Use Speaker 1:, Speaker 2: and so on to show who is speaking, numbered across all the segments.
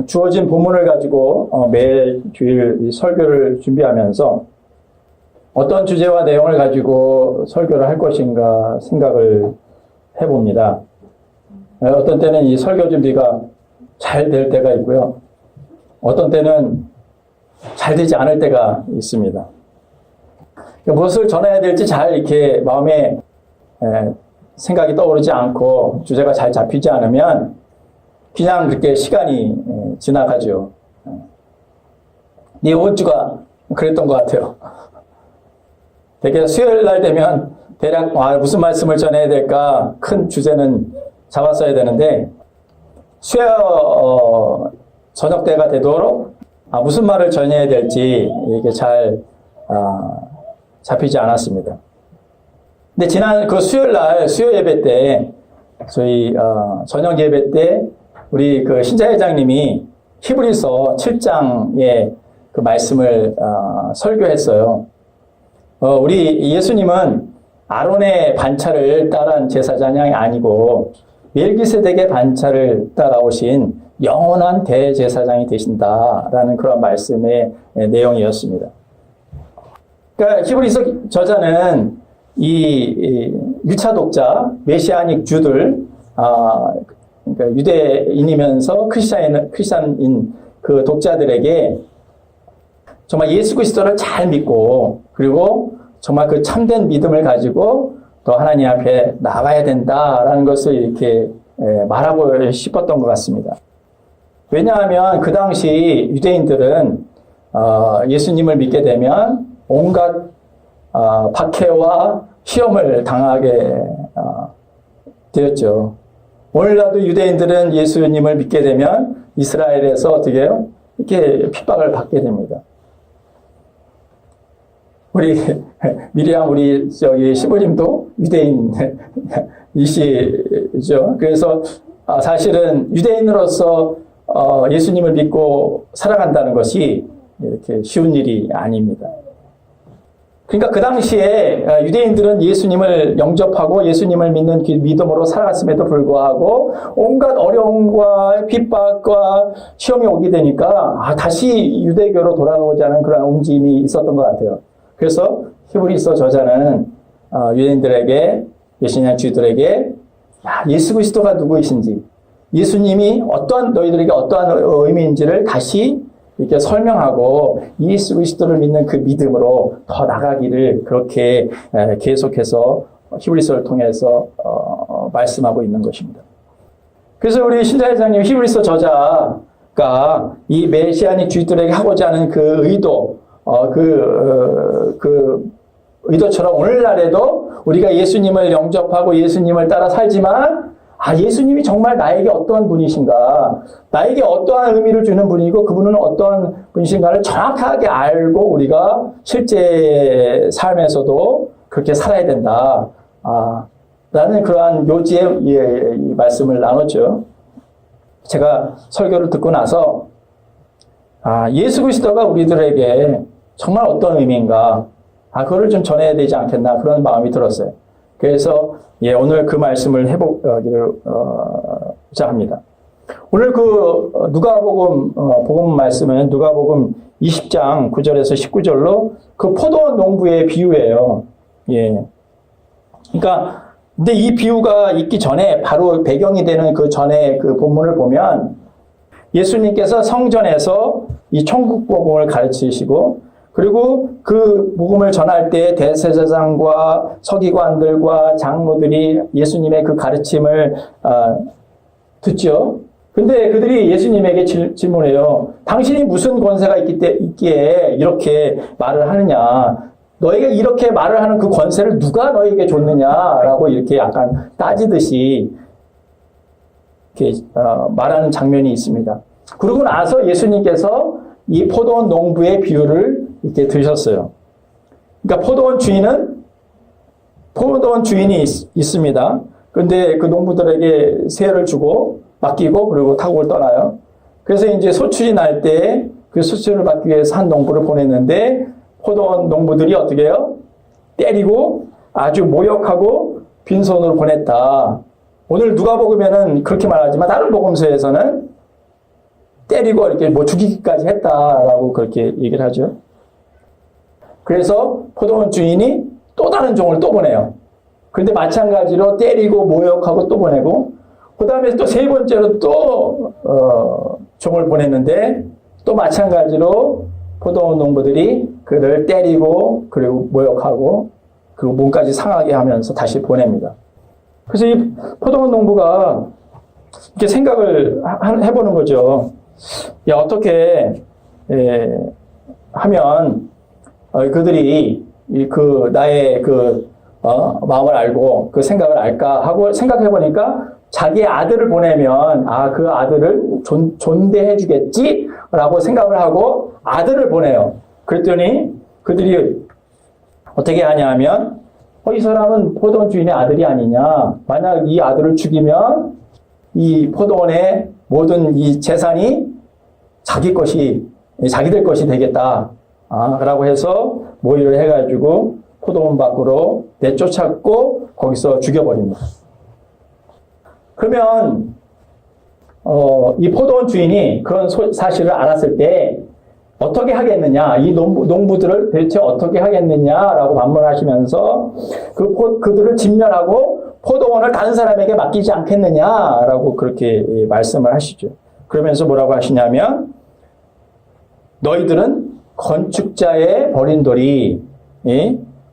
Speaker 1: 주어진 본문을 가지고 매일 주일 설교를 준비하면서 어떤 주제와 내용을 가지고 설교를 할 것인가 생각을 해봅니다. 어떤 때는 이 설교 준비가 잘 될 때가 있고요. 어떤 때는 잘 되지 않을 때가 있습니다. 무엇을 전해야 될지 잘 이렇게 마음에 생각이 떠오르지 않고 주제가 잘 잡히지 않으면 그냥 그렇게 시간이 지나가죠. 이번 주가 그랬던 것 같아요. 되게 수요일 날 되면 대략 무슨 말씀을 전해야 될까 큰 주제는 잡았어야 되는데 수요 저녁 때가 되도록 무슨 말을 전해야 될지 이게 잘 잡히지 않았습니다. 근데 지난 그 수요일 날 수요 예배 때 저희 저녁 예배 때 우리 그 신자회장님이 히브리서 7장의 그 말씀을 설교했어요. 우리 예수님은 아론의 반차를 따른 제사장이 아니고 멜기세덱의 반차를 따라오신 영원한 대제사장이 되신다라는 그런 말씀의 내용이었습니다. 그러니까 히브리서 저자는 이 1차 독자 메시아닉 주들 그러니까 유대인이면서 크리스찬인 그 독자들에게 정말 예수 그리스도를 잘 믿고 그리고 정말 그 참된 믿음을 가지고 또 하나님 앞에 나와야 된다라는 것을 이렇게 말하고 싶었던 것 같습니다. 왜냐하면 그 당시 유대인들은 예수님을 믿게 되면 온갖 박해와 시험을 당하게 되었죠. 오늘날도 유대인들은 예수님을 믿게 되면 이스라엘에서 어떻게 해요? 이렇게 핍박을 받게 됩니다. 우리 미리암 우리 시부님도 유대인이시죠. 그래서 사실은 유대인으로서 예수님을 믿고 살아간다는 것이 이렇게 쉬운 일이 아닙니다. 그러니까 그 당시에 유대인들은 예수님을 영접하고 예수님을 믿는 그 믿음으로 살아갔음에도 불구하고 온갖 어려움과 핍박과 시험이 오게 되니까 다시 유대교로 돌아가고자 하는 그런 움직임이 있었던 것 같아요. 그래서 히브리서 저자는 유대인들에게 예수님 주들에게 예수 그리스도가 누구이신지 예수님이 너희들에게 어떠한 의미인지를 다시 이렇게 설명하고 예수 그리스도를 믿는 그 믿음으로 더 나가기를 그렇게 계속해서 히브리서를 통해서 말씀하고 있는 것입니다. 그래서 우리 신자회장님 히브리서 저자가 이 메시아닉 주의들에게 하고자 하는 그 의도, 그 의도처럼 오늘날에도 우리가 예수님을 영접하고 예수님을 따라 살지만 예수님이 정말 나에게 어떠한 분이신가, 나에게 어떠한 의미를 주는 분이고 그분은 어떠한 분이신가를 정확하게 알고 우리가 실제 삶에서도 그렇게 살아야 된다. 라는 그러한 요지의 말씀을 나눴죠. 제가 설교를 듣고 나서 예수 그리스도가 우리들에게 정말 어떤 의미인가, 그거를 좀 전해야 되지 않겠나 그런 마음이 들었어요. 그래서 오늘 그 말씀을 해보기를 합니다. 오늘 그 누가복음 복음 말씀은 누가복음 20장 9절에서 19절로 그 포도원 농부의 비유예요. 그러니까 근데 이 비유가 있기 전에 바로 배경이 되는 그 전에 그 본문을 보면 예수님께서 성전에서 이 천국 복음을 가르치시고 그리고 그 복음을 전할 때 대제사장과 서기관들과 장로들이 예수님의 그 가르침을 듣죠. 근데 그들이 예수님에게 질문해요. 당신이 무슨 권세가 있기에 이렇게 말을 하느냐? 너에게 이렇게 말을 하는 그 권세를 누가 너에게 줬느냐라고 이렇게 약간 따지듯이 이렇게 말하는 장면이 있습니다. 그러고 나서 예수님께서 이 포도원 농부의 비유를 이렇게 드셨어요. 그러니까 포도원 주인이 있습니다. 그런데 그 농부들에게 세를 주고 맡기고 그리고 타국을 떠나요. 그래서 이제 소출이 날 때 그 소출을 받기 위해서 한 농부를 보냈는데 포도원 농부들이 어떻게 해요? 때리고 아주 모욕하고 빈손으로 보냈다. 오늘 누가복음에는 그렇게 말하지만 다른 복음서에서는 때리고 이렇게 뭐 죽이기까지 했다라고 그렇게 얘기를 하죠. 그래서 포도원 주인이 또 다른 종을 또 보내요. 그런데 마찬가지로 때리고 모욕하고 또 보내고, 그 다음에 또 세 번째로 또 종을 보냈는데 또 마찬가지로 포도원 농부들이 그를 때리고 그리고 모욕하고 그리고 몸까지 상하게 하면서 다시 보냅니다. 그래서 이 포도원 농부가 이렇게 생각을 해보는 거죠. 야, 어떻게 하면 그들이 그 나의 마음을 알고 그 생각을 알까 하고 생각해보니까 자기의 아들을 보내면 그 아들을 존대해 주겠지라고 생각을 하고 아들을 보내요. 그랬더니 그들이 어떻게 하냐 하면 이 사람은 포도원 주인의 아들이 아니냐. 만약 이 아들을 죽이면 이 포도원의 모든 이 재산이 자기들 것이 되겠다. 라고 해서 모의를 해가지고 포도원 밖으로 내쫓았고 거기서 죽여버립니다. 그러면 이 포도원 주인이 그런 사실을 알았을 때 어떻게 하겠느냐, 이 농부들을 대체 어떻게 하겠느냐라고 반문하시면서 그들을 진멸하고 포도원을 다른 사람에게 맡기지 않겠느냐라고 그렇게 말씀을 하시죠. 그러면서 뭐라고 하시냐면 너희들은 건축자의 버린 돌이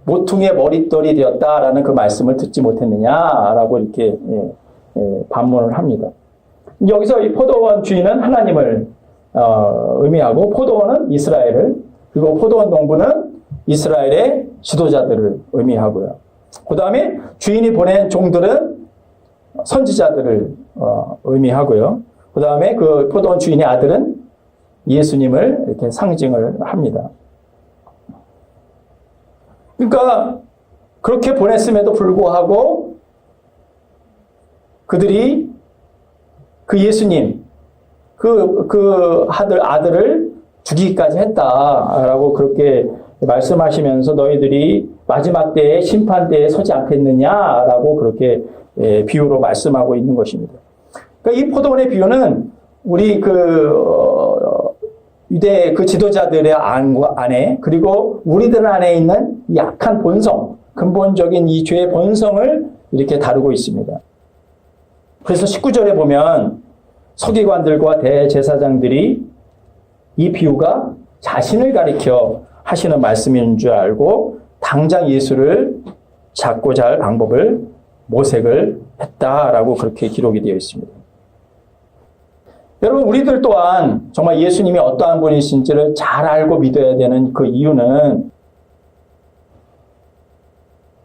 Speaker 1: 모퉁이의 머릿돌이 되었다라는 그 말씀을 듣지 못했느냐라고 이렇게 반문을 합니다. 여기서 이 포도원 주인은 하나님을 의미하고 포도원은 이스라엘을, 그리고 포도원 농부는 이스라엘의 지도자들을 의미하고요. 그 다음에 주인이 보낸 종들은 선지자들을 의미하고요. 그 다음에 그 포도원 주인의 아들은 예수님을 이렇게 상징을 합니다. 그러니까 그렇게 보냈음에도 불구하고 그들이 그 예수님, 그 아들을 죽이기까지 했다라고 그렇게 말씀하시면서 너희들이 마지막 때에 심판 때에 서지 않겠느냐라고 그렇게 비유로 말씀하고 있는 것입니다. 그러니까 이 포도원의 비유는 우리 유대 그 지도자들의 안에 그리고 우리들 안에 있는 약한 본성, 근본적인 이 죄의 본성을 이렇게 다루고 있습니다. 그래서 19절에 보면 서기관들과 대제사장들이 이 비유가 자신을 가리켜 하시는 말씀인 줄 알고 당장 예수를 잡고자 할 방법을 모색을 했다라고 그렇게 기록이 되어 있습니다. 여러분, 우리들 또한 정말 예수님이 어떠한 분이신지를 잘 알고 믿어야 되는 그 이유는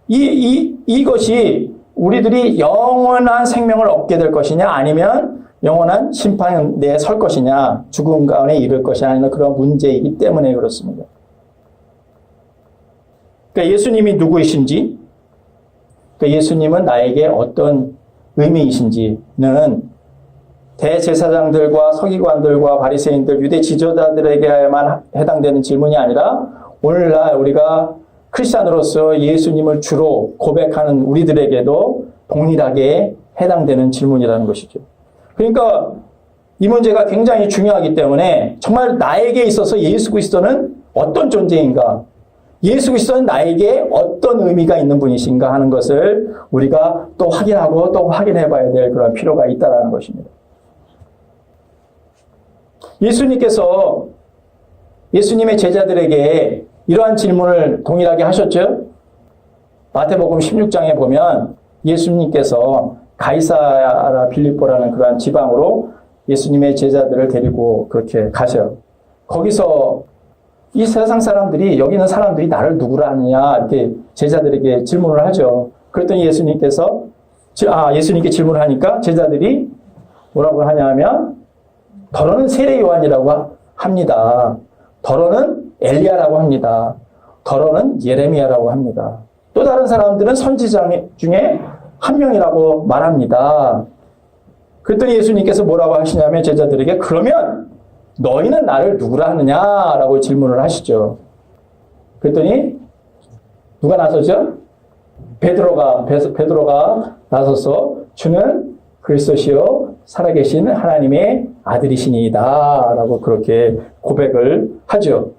Speaker 1: 이것이 우리들이 영원한 생명을 얻게 될 것이냐 아니면 영원한 심판 내에 설 것이냐 죽음 가운데 이를 것이냐 하는 그런 문제이기 때문에 그렇습니다. 그러니까 예수님이 누구이신지, 그러니까 예수님은 나에게 어떤 의미이신지는 대제사장들과 서기관들과 바리새인들, 유대 지도자들에게만 해당되는 질문이 아니라 오늘날 우리가 크리스찬으로서 예수님을 주로 고백하는 우리들에게도 동일하게 해당되는 질문이라는 것이죠. 그러니까 이 문제가 굉장히 중요하기 때문에 정말 나에게 있어서 예수 그리스도는 어떤 존재인가, 예수 그리스도는 나에게 어떤 의미가 있는 분이신가 하는 것을 우리가 또 확인하고 또 확인해 봐야 될 그런 필요가 있다는 것입니다. 예수님께서 예수님의 제자들에게 이러한 질문을 동일하게 하셨죠. 마태복음 16장에 보면 예수님께서 가이사랴 빌립보라는 그러한 지방으로 예수님의 제자들을 데리고 그렇게 가셔요. 거기서 이 세상 사람들이, 여기 있는 사람들이 나를 누구라 하느냐 이렇게 제자들에게 질문을 하죠. 그랬더니 예수님께 질문을 하니까 제자들이 뭐라고 하냐면 더러는 세례 요한이라고 합니다. 더러는 엘리야라고 합니다. 더러는 예레미야라고 합니다. 또 다른 사람들은 선지자 중에 한 명이라고 말합니다. 그랬더니 예수님께서 뭐라고 하시냐면 제자들에게 그러면 너희는 나를 누구라 하느냐라고 질문을 하시죠. 그랬더니 누가 나서죠? 베드로가 나서서 주는 그리스도시요 살아계신 하나님의 아들이시니이다 라고 그렇게 고백을 하죠.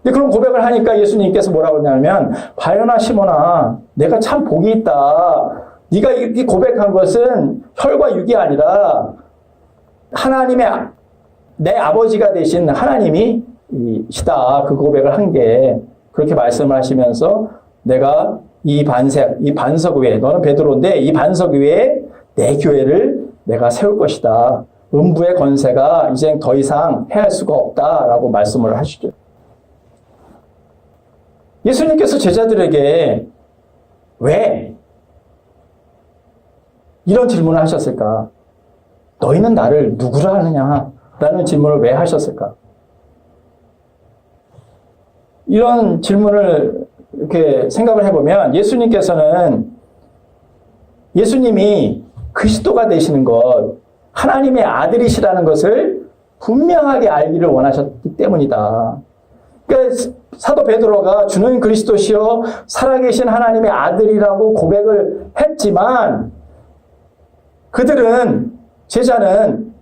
Speaker 1: 근데 그런 고백을 하니까 예수님께서 뭐라고 하냐면 바요나 시몬아 내가 참 복이 있다. 네가 이렇게 고백한 것은 혈과 육이 아니라 하나님의 내 아버지가 되신 하나님이 시다. 그 고백을 한 게 그렇게 말씀을 하시면서 내가 이 반석 위에 너는 베드로인데 이 반석 위에 내 교회를 내가 세울 것이다. 음부의 권세가 이제 더 이상 해할 수가 없다라고 말씀을 하시죠. 예수님께서 제자들에게 왜 이런 질문을 하셨을까? 너희는 나를 누구라 하느냐? 라는 질문을 왜 하셨을까? 이런 질문을 이렇게 생각을 해보면 예수님이 그리스도가 되시는 것, 하나님의 아들이시라는 것을 분명하게 알기를 원하셨기 때문이다. 그러니까 사도 베드로가 주는 그리스도시요 살아계신 하나님의 아들이라고 고백을 했지만 제자는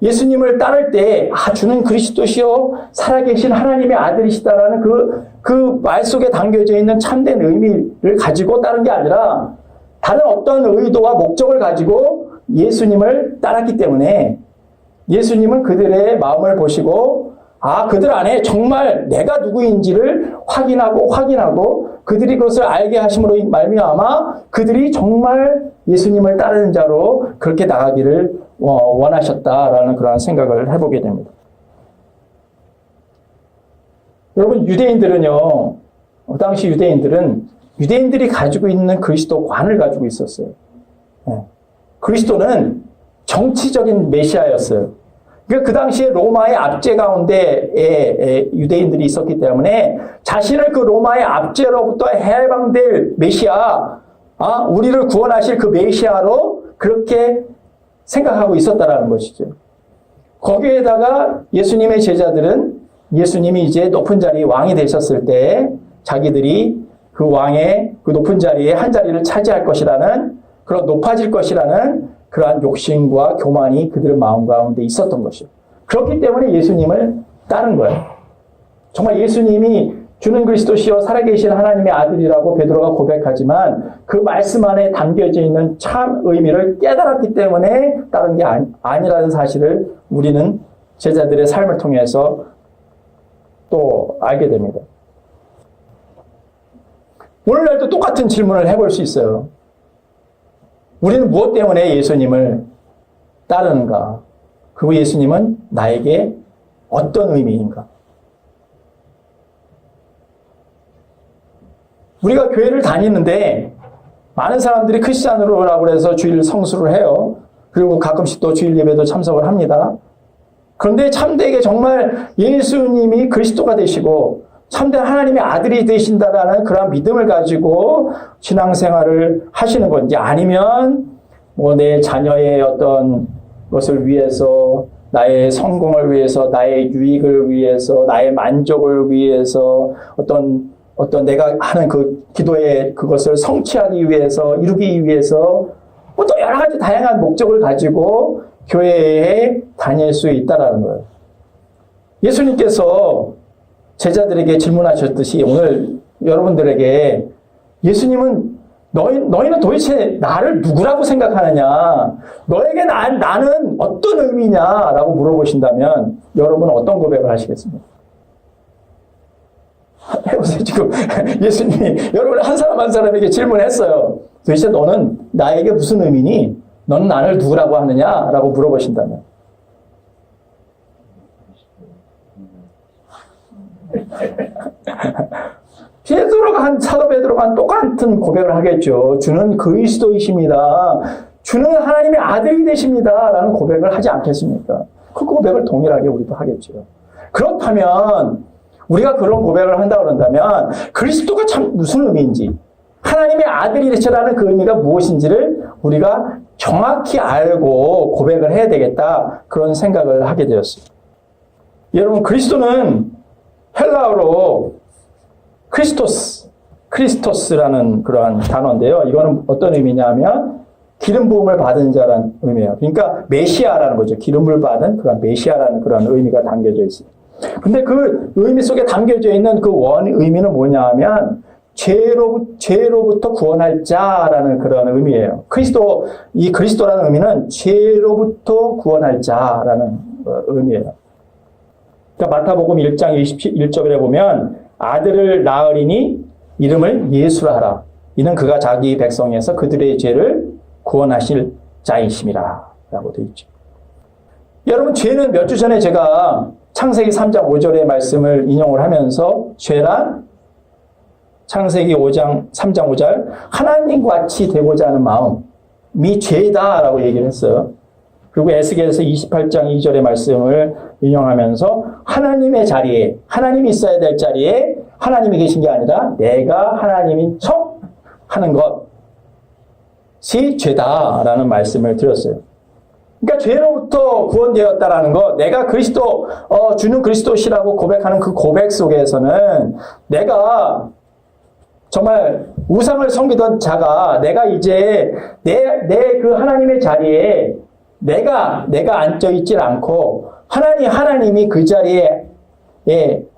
Speaker 1: 예수님을 따를 때 주는 그리스도시요 살아계신 하나님의 아들이시다라는 그 말 속에 담겨져 있는 참된 의미를 가지고 따른 게 아니라 다른 어떤 의도와 목적을 가지고 예수님을 따랐기 때문에 예수님은 그들의 마음을 보시고 그들 안에 정말 내가 누구인지를 확인하고 그들이 그것을 알게 하심으로 말미암아 그들이 정말 예수님을 따르는 자로 그렇게 나가기를 원하셨다라는 그러한 생각을 해보게 됩니다. 여러분 유대인들은요. 그 당시 유대인들이 가지고 있는 그리스도관을 가지고 있었어요. 그리스도는 정치적인 메시아였어요. 그 당시에 로마의 압제 가운데에 유대인들이 있었기 때문에 자신을 그 로마의 압제로부터 해방될 메시아, 우리를 구원하실 그 메시아로 그렇게 생각하고 있었다라는 것이죠. 거기에다가 예수님의 제자들은 예수님이 이제 높은 자리 왕이 되셨을 때 자기들이 그 왕의 그 높은 자리에 한 자리를 차지할 것이라는 그런 높아질 것이라는 그러한 욕심과 교만이 그들의 마음 가운데 있었던 것이죠. 그렇기 때문에 예수님을 따른 거예요. 정말 예수님이 주는 그리스도시요 살아계신 하나님의 아들이라고 베드로가 고백하지만 그 말씀 안에 담겨져 있는 참 의미를 깨달았기 때문에 따른 게 아니라는 사실을 우리는 제자들의 삶을 통해서 또 알게 됩니다. 오늘날도 똑같은 질문을 해볼 수 있어요. 우리는 무엇 때문에 예수님을 따르는가? 그리고 예수님은 나에게 어떤 의미인가? 우리가 교회를 다니는데 많은 사람들이 크리스찬으로라고 해서 주일 성수를 해요. 그리고 가끔씩 또 주일 예배도 참석을 합니다. 그런데 참되게 정말 예수님이 그리스도가 되시고 참된 하나님의 아들이 되신다라는 그런 믿음을 가지고 신앙생활을 하시는 건지 아니면 내 자녀의 어떤 것을 위해서 나의 성공을 위해서 나의 유익을 위해서 나의 만족을 위해서 어떤 내가 하는 그 기도의 그것을 성취하기 위해서 이루기 위해서 또 여러 가지 다양한 목적을 가지고 교회에 다닐 수 있다라는 거예요. 예수님께서 제자들에게 질문하셨듯이 오늘 여러분들에게 예수님은 너희는 도대체 나를 누구라고 생각하느냐? 너에게 나는 어떤 의미냐라고 물어보신다면 여러분은 어떤 고백을 하시겠습니까? 해보세요. 지금 예수님이 여러분 한 사람 한 사람에게 질문했어요. 도대체 너는 나에게 무슨 의미니? 너는 나를 누구라고 하느냐라고 물어보신다면 사도 베드로가 똑같은 고백을 하겠죠. 주는 그리스도이십니다. 주는 하나님의 아들이 되십니다. 라는 고백을 하지 않겠습니까? 그 고백을 동일하게 우리도 하겠죠. 그렇다면 우리가 그런 고백을 한다고 그런다면 그리스도가 참 무슨 의미인지 하나님의 아들이 되시라는 그 의미가 무엇인지를 우리가 정확히 알고 고백을 해야 되겠다. 그런 생각을 하게 되었어요. 여러분 그리스도는 헬라어로 크리스토스라는 그러한 단어인데요. 이거는 어떤 의미냐 하면 기름 부음을 받은 자라는 의미예요. 그러니까 메시아라는 거죠. 기름을 받은 그런 메시아라는 그런 의미가 담겨져 있어요. 근데 그 의미 속에 담겨져 있는 그 원 의미는 뭐냐 하면 죄로부터 구원할 자라는 그런 의미예요. 이 그리스도라는 의미는 죄로부터 구원할 자라는 의미예요. 그러니까 마태복음 1장 21절에 보면 아들을 낳으리니 이름을 예수라 하라. 이는 그가 자기 백성에서 그들의 죄를 구원하실 자이심이라 라고 되어 있죠. 여러분, 죄는 몇 주 전에 제가 창세기 3장 5절의 말씀을 인용을 하면서 죄란 창세기 5장 3장 5절 하나님과 같이 되고자 하는 마음이 죄다라고 얘기를 했어요. 그리고 에스겔서 28장 2절의 말씀을 인용하면서 하나님의 자리에, 하나님이 있어야 될 자리에 하나님이 계신 게 아니라 내가 하나님인 척 하는 것이 죄다라는 말씀을 드렸어요. 그러니까 죄로부터 구원되었다라는 것, 내가 주는 그리스도시라고 고백하는 그 고백 속에서는 내가 정말 우상을 섬기던 자가 내가 이제 내 그 하나님의 자리에 내가 앉아 있질 않고 하나님이 그 자리에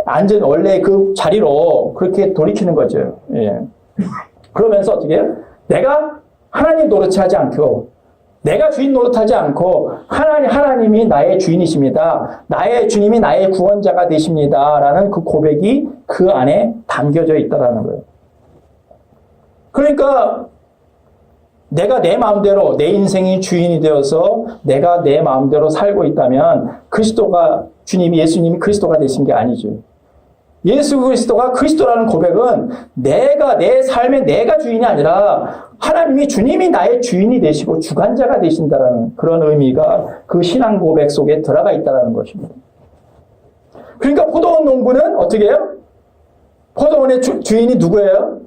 Speaker 1: 앉은 원래 그 자리로 그렇게 돌이키는 거죠. 예. 그러면서 어떻게 해요? 내가 하나님 노릇하지 않고 내가 주인 노릇하지 않고 하나님이 나의 주인이십니다. 나의 주님이 나의 구원자가 되십니다. 라는 그 고백이 그 안에 담겨져 있다는 거예요. 그러니까 내가 내 마음대로 내 인생이 주인이 되어서 내가 내 마음대로 살고 있다면 예수님이 그리스도가 되신 게 아니죠. 예수 그리스도가 그리스도라는 고백은 내 삶의 내가 주인이 아니라 주님이 나의 주인이 되시고 주관자가 되신다라는 그런 의미가 그 신앙 고백 속에 들어가 있다는 것입니다. 그러니까 포도원 농부는 어떻게 해요? 포도원의 주인이 누구예요?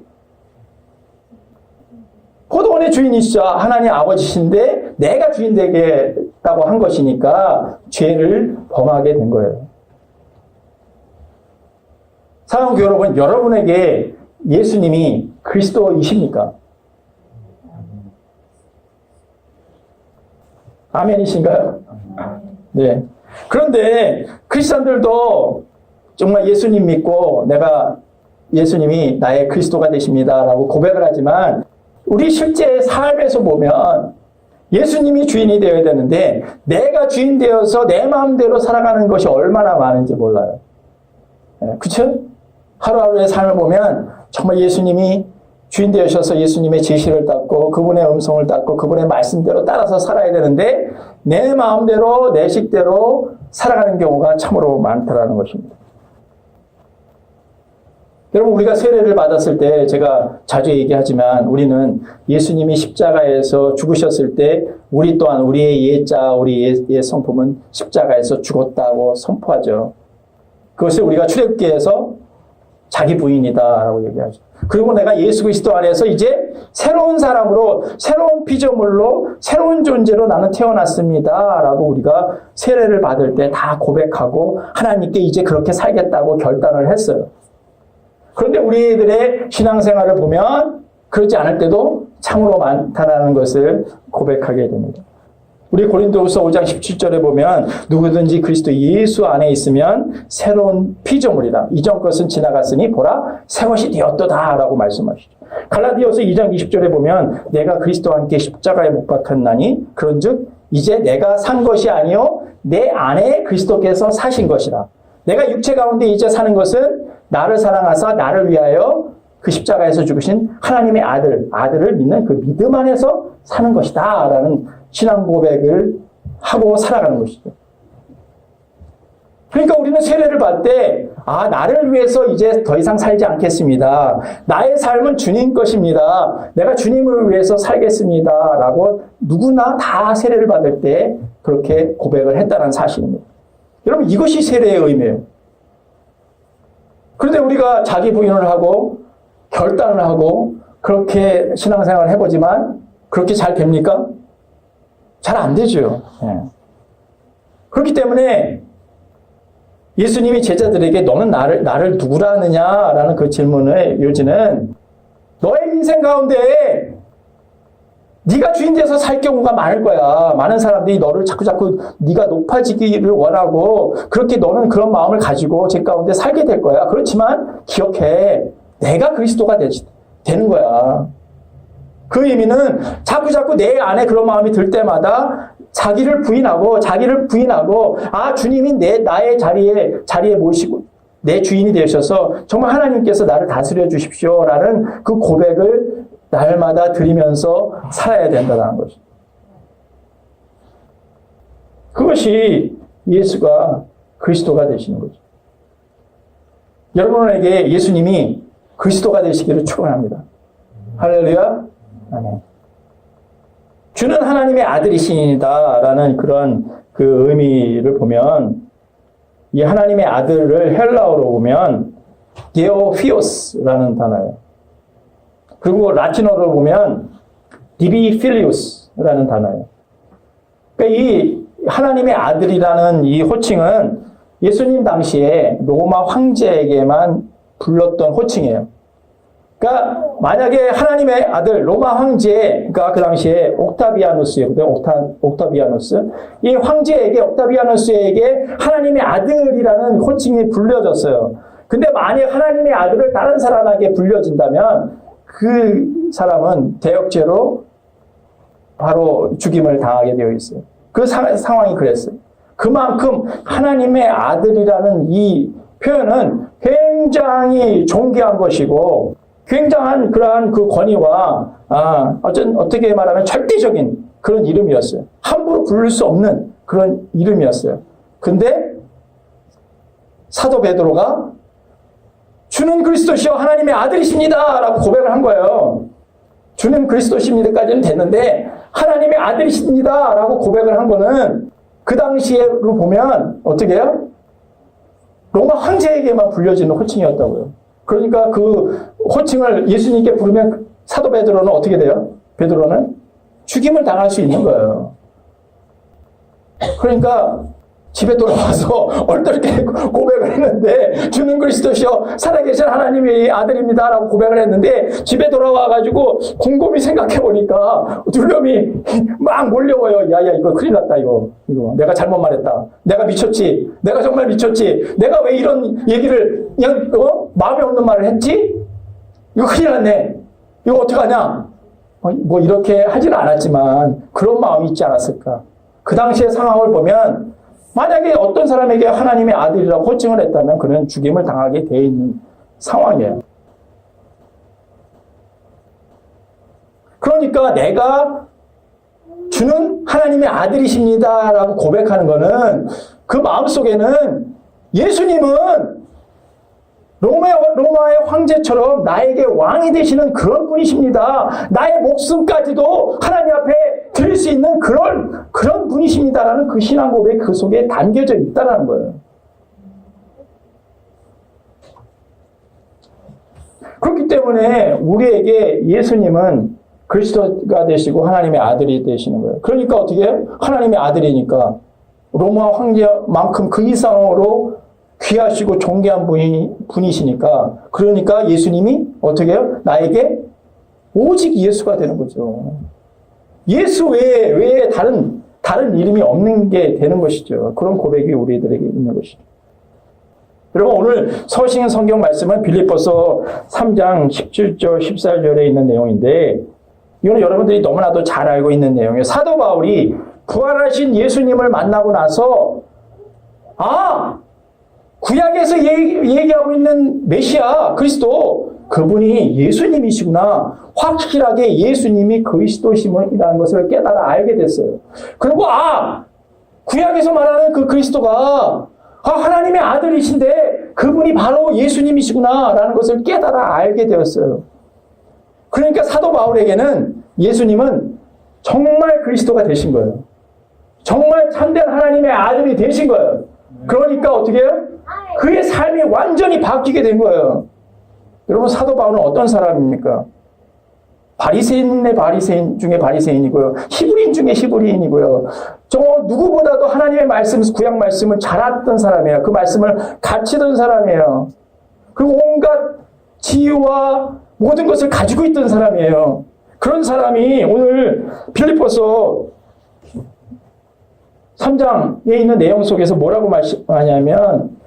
Speaker 1: 포도원의 주인이시죠. 하나님 아버지신데 내가 주인 되겠다고 한 것이니까 죄를 범하게 된 거예요. 사랑하는 여러분, 여러분에게 예수님이 그리스도이십니까? 아멘이신가요? 네. 그런데 크리스천들도 정말 예수님 믿고 예수님이 나의 그리스도가 되십니다라고 고백을 하지만 우리 실제 삶에서 보면 예수님이 주인이 되어야 되는데 내가 주인 되어서 내 마음대로 살아가는 것이 얼마나 많은지 몰라요. 그렇죠? 하루하루의 삶을 보면 정말 예수님이 주인 되셔서 예수님의 제시를 따고 그분의 음성을 따고 그분의 말씀대로 따라서 살아야 되는데 내 마음대로 내 식대로 살아가는 경우가 참으로 많다라는 것입니다. 여러분, 우리가 세례를 받았을 때 제가 자주 얘기하지만 우리는 예수님이 십자가에서 죽으셨을 때 우리 또한 우리의 예자, 우리의 성품은 십자가에서 죽었다고 선포하죠. 그것을 우리가 출애굽기에서 자기 부인이다라고 얘기하죠. 그리고 내가 예수 그리스도 안에서 이제 새로운 사람으로, 새로운 피조물로, 새로운 존재로 나는 태어났습니다라고 우리가 세례를 받을 때 다 고백하고 하나님께 이제 그렇게 살겠다고 결단을 했어요. 그런데 우리들의 신앙생활을 보면 그렇지 않을 때도 참으로 많다는 것을 고백하게 됩니다. 우리 고린도후서 5장 17절에 보면 누구든지 그리스도 예수 안에 있으면 새로운 피조물이다. 이전 것은 지나갔으니 보라 새 것이 되었도다 라고 말씀하시죠. 갈라디아서 2장 20절에 보면 내가 그리스도와 함께 십자가에 못 박혔나니 그런즉 이제 내가 산 것이 아니요 내 안에 그리스도께서 사신 것이라. 내가 육체 가운데 이제 사는 것은 나를 사랑하사 나를 위하여 그 십자가에서 죽으신 하나님의 아들을 믿는 그 믿음 안에서 사는 것이다 라는 신앙 고백을 하고 살아가는 것이죠. 그러니까 우리는 세례를 받을 때 나를 위해서 이제 더 이상 살지 않겠습니다. 나의 삶은 주님 것입니다. 내가 주님을 위해서 살겠습니다 라고 누구나 다 세례를 받을 때 그렇게 고백을 했다는 사실입니다. 여러분, 이것이 세례의 의미예요. 그런데 우리가 자기 부인을 하고 결단을 하고 그렇게 신앙생활을 해보지만 그렇게 잘 됩니까? 잘 안 되죠. 그렇기 때문에 예수님이 제자들에게 너는 나를 누구라 하느냐라는 그 질문의 요지는 너의 인생 가운데 네가 주인 돼서 살 경우가 많을 거야. 많은 사람들이 너를 자꾸 네가 높아지기를 원하고 그렇게 너는 그런 마음을 가지고 제 가운데 살게 될 거야. 그렇지만 기억해. 내가 그리스도가 되는 거야. 그 의미는 자꾸 내 안에 그런 마음이 들 때마다 자기를 부인하고 주님이 나의 자리에 모시고 내 주인이 되셔서 정말 하나님께서 나를 다스려 주십시오라는 그 고백을 날마다 드리면서 살아야 된다는 것이죠. 그것이 예수가 그리스도가 되시는 거죠. 여러분에게 예수님이 그리스도가 되시기를 축원합니다. 할렐루야. 아멘. 주는 하나님의 아들이시다라는 그런 그 의미를 보면 이 하나님의 아들을 헬라어로 보면 디오피오스라는 단어예요. 그리고 라틴어로 보면 디비필리우스라는 단어예요. 그러니까 이 하나님의 아들이라는 이 호칭은 예수님 당시에 로마 황제에게만 불렀던 호칭이에요. 그러니까 만약에 하나님의 아들 로마 황제가 그 당시에 옥타비아누스였거든요. 옥타비아누스. 이 황제에게 옥타비아누스에게 하나님의 아들이라는 호칭이 불려졌어요. 근데 만약 하나님의 아들을 다른 사람에게 불려진다면 그 사람은 대역죄로 바로 죽임을 당하게 되어 있어요. 그 상황이 그랬어요. 그만큼 하나님의 아들이라는 이 표현은 굉장히 존귀한 것이고 굉장한 그러한 그 권위와 어떻게 말하면 절대적인 그런 이름이었어요. 함부로 부를 수 없는 그런 이름이었어요. 근데 사도 베드로가 주는 그리스도시요 하나님의 아들이십니다 라고 고백을 한 거예요. 주는 그리스도십니다까지는 됐는데 하나님의 아들이십니다 라고 고백을 한 거는 그 당시에로 보면 어떻게 해요? 로마 황제에게만 불려지는 호칭이었다고요. 그러니까 그 호칭을 예수님께 부르면 사도 베드로는 어떻게 돼요? 베드로는 죽임을 당할 수 있는 거예요. 그러니까 집에 돌아와서 얼떨게 고백을 했는데 주는 그리스도시요 살아계신 하나님의 아들입니다 라고 고백을 했는데 집에 돌아와가지고 곰곰이 생각해보니까 두려움이 막 몰려와요. 야야 이거 큰일 났다 이거 내가 잘못 말했다. 내가 미쳤지. 내가 정말 미쳤지. 내가 왜 이런 얘기를 그냥 마음에 없는 말을 했지? 이거 큰일 났네. 이거 어떡하냐? 뭐 이렇게 하지는 않았지만 그런 마음이 있지 않았을까. 그 당시의 상황을 보면 만약에 어떤 사람에게 하나님의 아들이라고 호칭을 했다면 그는 죽임을 당하게 되어 있는 상황이에요. 그러니까 내가 주는 하나님의 아들이십니다라고 고백하는 것은 그 마음속에는 예수님은 로마의 황제처럼 나에게 왕이 되시는 그런 분이십니다. 나의 목숨까지도 하나님 앞에 드릴 수 있는 그런 분이십니다라는 그 신앙 고백이 그 속에 담겨져 있다는 거예요. 그렇기 때문에 우리에게 예수님은 그리스도가 되시고 하나님의 아들이 되시는 거예요. 그러니까 어떻게 해요? 하나님의 아들이니까 로마 황제만큼 그 이상으로 귀하시고 존귀한 분이시니까 그러니까 예수님이 어떻게 해요? 나에게 오직 예수가 되는 거죠. 예수 외에 다른 이름이 없는 게 되는 것이죠. 그런 고백이 우리들에게 있는 것이죠. 여러분 오늘 서신 성경 말씀은 빌립보서 3장 17절 14절에 있는 내용인데 이거는 여러분들이 너무나도 잘 알고 있는 내용이에요. 사도 바울이 부활하신 예수님을 만나고 나서 구약에서 얘기하고 있는 메시아 그리스도 그분이 예수님이시구나. 확실하게 예수님이 그리스도심이라는 것을 깨달아 알게 됐어요. 그리고 구약에서 말하는 그 그리스도가 하나님의 아들이신데 그분이 바로 예수님이시구나 라는 것을 깨달아 알게 되었어요. 그러니까 사도 바울에게는 예수님은 정말 그리스도가 되신 거예요. 정말 참된 하나님의 아들이 되신 거예요. 그러니까 어떻게 해요? 그의 삶이 완전히 바뀌게 된 거예요. 여러분 사도 바울은 어떤 사람입니까? 바리새인의 바리새인 중에 바리새인이고요. 히브리인 중에 히브리인이고요. 누구보다도 하나님의 말씀, 구약 말씀을 잘 알았던 사람이에요. 그 말씀을 가르치던 사람이에요. 그리고 온갖 지혜와 모든 것을 가지고 있던 사람이에요. 그런 사람이 오늘 필리포서 3장에 있는 내용 속에서 뭐라고 말씀하냐면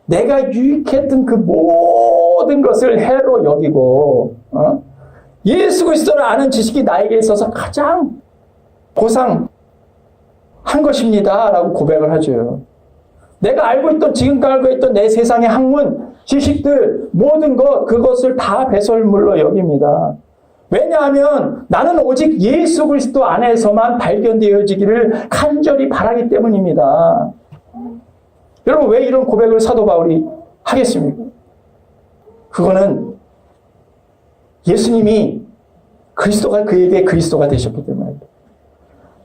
Speaker 1: 내가 유익했던 그 모든 것을 해로 여기고 예수 그리스도를 아는 지식이 나에게 있어서 가장 보상한 것입니다 라고 고백을 하죠. 내가 알고 있던 지금까지 알고 있던 내 세상의 학문, 지식들 모든 것 그것을 다 배설물로 여깁니다. 왜냐하면 나는 오직 예수 그리스도 안에서만 발견되어지기를 간절히 바라기 때문입니다. 여러분 왜 이런 고백을 사도 바울이 하겠습니까? 그거는 예수님이 그리스도가 그에게 그리스도가 되셨기 때문입니다.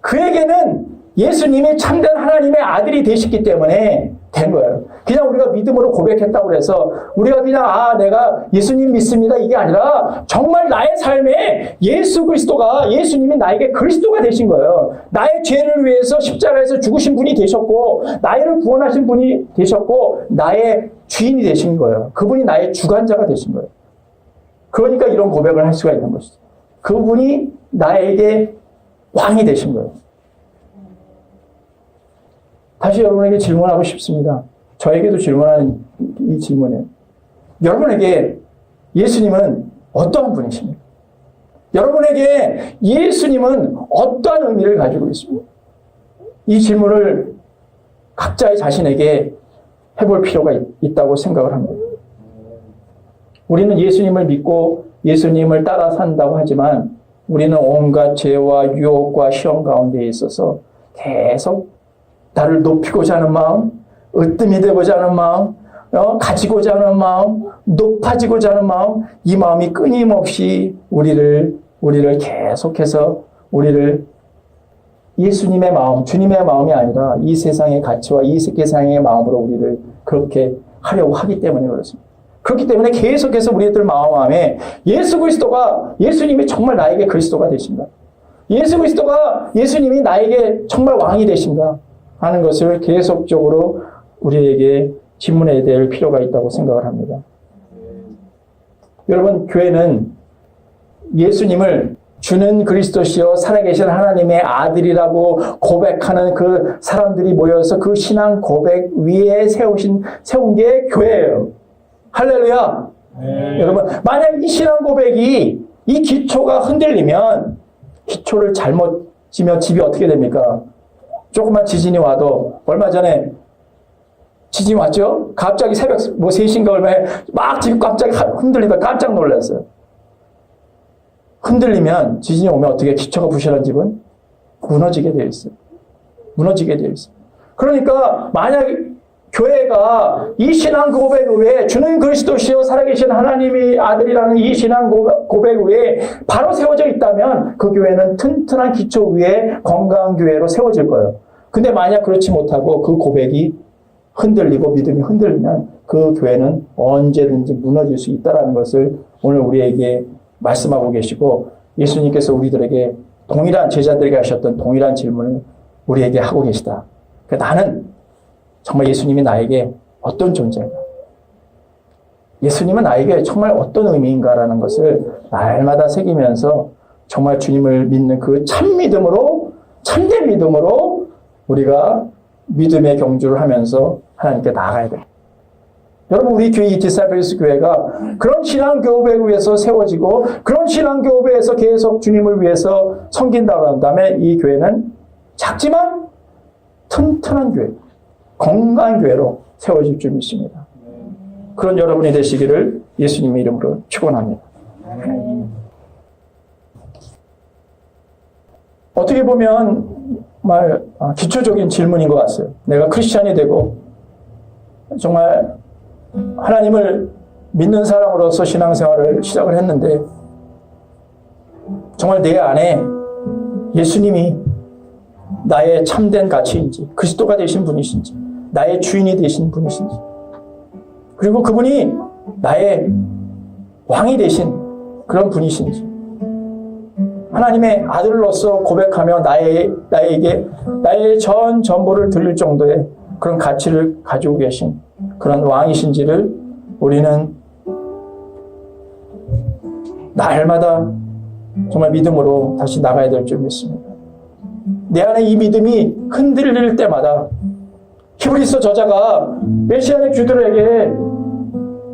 Speaker 1: 그에게는 예수님이 참된 하나님의 아들이 되셨기 때문에 된 거예요. 그냥 우리가 믿음으로 고백했다고 해서 우리가 그냥 내가 예수님 믿습니다 이게 아니라 정말 나의 삶에 예수 그리스도가 예수님이 나에게 그리스도가 되신 거예요. 나의 죄를 위해서 십자가에서 죽으신 분이 되셨고 나를 구원하신 분이 되셨고 나의 주인이 되신 거예요. 그분이 나의 주관자가 되신 거예요. 그러니까 이런 고백을 할 수가 있는 것이죠. 그분이 나에게 왕이 되신 거예요. 다시 여러분에게 질문하고 싶습니다. 저에게도 질문하는 이 질문이에요. 여러분에게 예수님은 어떠한 분이십니까? 여러분에게 예수님은 어떠한 의미를 가지고 있습니까? 이 질문을 각자의 자신에게 해볼 필요가 있다고 생각을 합니다. 우리는 예수님을 믿고 예수님을 따라 산다고 하지만 우리는 온갖 죄와 유혹과 시험 가운데 있어서 계속 나를 높이고자 하는 마음, 으뜸이 되고자 하는 마음, 가지고자 하는 마음, 높아지고자 하는 마음, 이 마음이 끊임없이 우리를 계속해서 우리를 예수님의 마음, 주님의 마음이 아니라 이 세상의 가치와 이 세상의 마음으로 우리를 그렇게 하려고 하기 때문에 그렇습니다. 그렇기 때문에 계속해서 우리들 마음 안에 예수 그리스도가 예수님이 정말 나에게 그리스도가 되신가? 예수 그리스도가 예수님이 나에게 정말 왕이 되신가? 하는 것을 계속적으로 우리에게 질문해야 될 필요가 있다고 생각을 합니다. 여러분, 교회는 예수님을 주는 그리스도시요 살아계신 하나님의 아들이라고 고백하는 그 사람들이 모여서 그 신앙 고백 위에 세운 게 교회예요. 할렐루야. 네. 여러분, 만약 이 신앙 고백이 이 기초가 흔들리면 기초를 잘못 지면 집이 어떻게 됩니까? 조금만 지진이 와도 얼마 전에 지진이 왔죠? 갑자기 새벽 3시인가 얼마에 막 지금 갑자기 흔들리다 깜짝 놀랐어요. 흔들리면 지진이 오면 어떻게 기초가 부실한 집은 무너지게 되어 있어요. 무너지게 되어 있어요. 그러니까 만약 교회가 이 신앙 고백 위에 주는 그리스도시요 살아계신 하나님의 아들이라는 이 신앙 고백 위에 바로 세워져 있다면 그 교회는 튼튼한 기초 위에 건강한 교회로 세워질 거예요. 근데 만약 그렇지 못하고 그 고백이 흔들리고 믿음이 흔들리면 그 교회는 언제든지 무너질 수 있다는 것을 오늘 우리에게 말씀하고 계시고 예수님께서 우리들에게 동일한 제자들에게 하셨던 동일한 질문을 우리에게 하고 계시다. 그러니까 나는 정말 예수님이 나에게 어떤 존재인가? 예수님은 나에게 정말 어떤 의미인가라는 것을 날마다 새기면서 정말 주님을 믿는 그 참믿음으로, 참된 믿음으로 우리가 믿음의 경주를 하면서 하나님께 나아가야 돼요. 여러분, 우리 교회 이 디사이플스 교회가 그런 신앙 교배에 위해서 세워지고 그런 신앙 교배에서 계속 주님을 위해서 섬긴다고 한다면 이 교회는 작지만 튼튼한 교회, 건강한 교회로 세워질 줄 믿습니다. 그런 여러분이 되시기를 예수님의 이름으로 축원합니다. 어떻게 보면 정말 기초적인 질문인 것 같아요. 내가 크리스찬이 되고 정말 하나님을 믿는 사람으로서 신앙생활을 시작을 했는데 정말 내 안에 예수님이 나의 참된 가치인지 그리스도가 되신 분이신지 나의 주인이 되신 분이신지 그리고 그분이 나의 왕이 되신 그런 분이신지 하나님의 아들로서 고백하며 나에게 나의 전 전부를 드릴 정도의 그런 가치를 가지고 계신 그런 왕이신지를 우리는 날마다 정말 믿음으로 다시 나가야 될 줄 믿습니다. 내 안에 이 믿음이 흔들릴 때마다 히브리서 저자가 메시아의 주들에게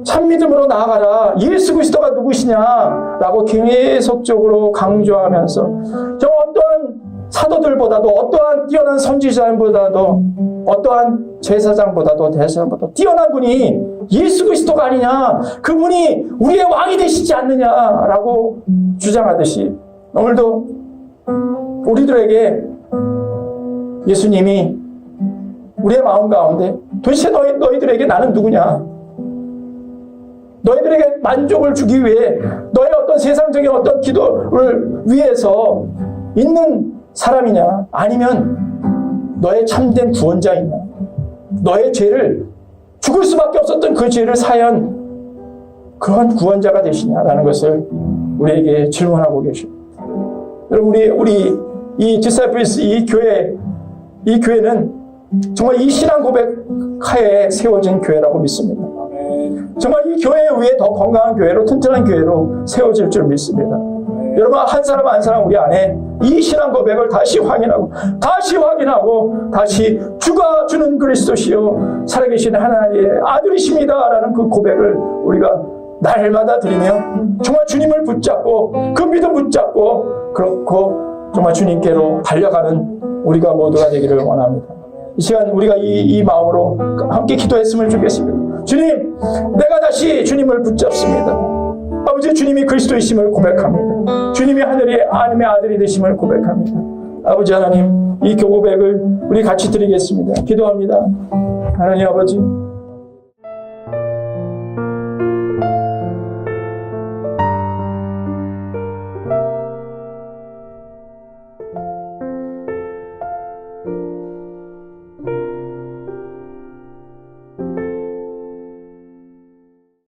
Speaker 1: 참 믿음으로 나아가라. 예수 그리스도가 누구시냐라고 계속적으로 강조하면서 정말 어떠한 사도들보다도 어떠한 뛰어난 선지자보다도 어떠한 제사장보다도 대사장보다도 뛰어난 분이 예수 그리스도가 아니냐. 그분이 우리의 왕이 되시지 않느냐라고 주장하듯이 오늘도 우리들에게 예수님이 우리의 마음 가운데 도대체 너희들에게 나는 누구냐? 너희들에게 만족을 주기 위해 너의 어떤 세상적인 어떤 기도를 위해서 있는 사람이냐? 아니면 너의 참된 구원자이냐? 너의 죄를 죽을 수밖에 없었던 그 죄를 사한 그런 구원자가 되시냐라는 것을 우리에게 질문하고 계십니다. 여러분 우리 이 디사이플스 이 교회는 정말 이 신앙 고백 하에 세워진 교회라고 믿습니다. 정말 이 교회 위에 더 건강한 교회로 튼튼한 교회로 세워질 줄 믿습니다. 여러분 한 사람 한 사람 우리 안에 이 신앙 고백을 다시 확인하고 다시 주가 주는 그리스도시요 살아계신 하나님의 아들이십니다 라는 그 고백을 우리가 날마다 드리며 정말 주님을 붙잡고 그 믿음 붙잡고 그렇고 정말 주님께로 달려가는 우리가 모두가 되기를 원합니다. 이 시간 우리가 이 마음으로 함께 기도했으면 좋겠습니다. 주님, 내가 다시 주님을 붙잡습니다. 아버지, 주님이 그리스도이심을 고백합니다. 주님이 하늘의 아들이 되심을 고백합니다. 아버지 하나님, 이 고백을 우리 같이 드리겠습니다. 기도합니다. 하나님 아버지,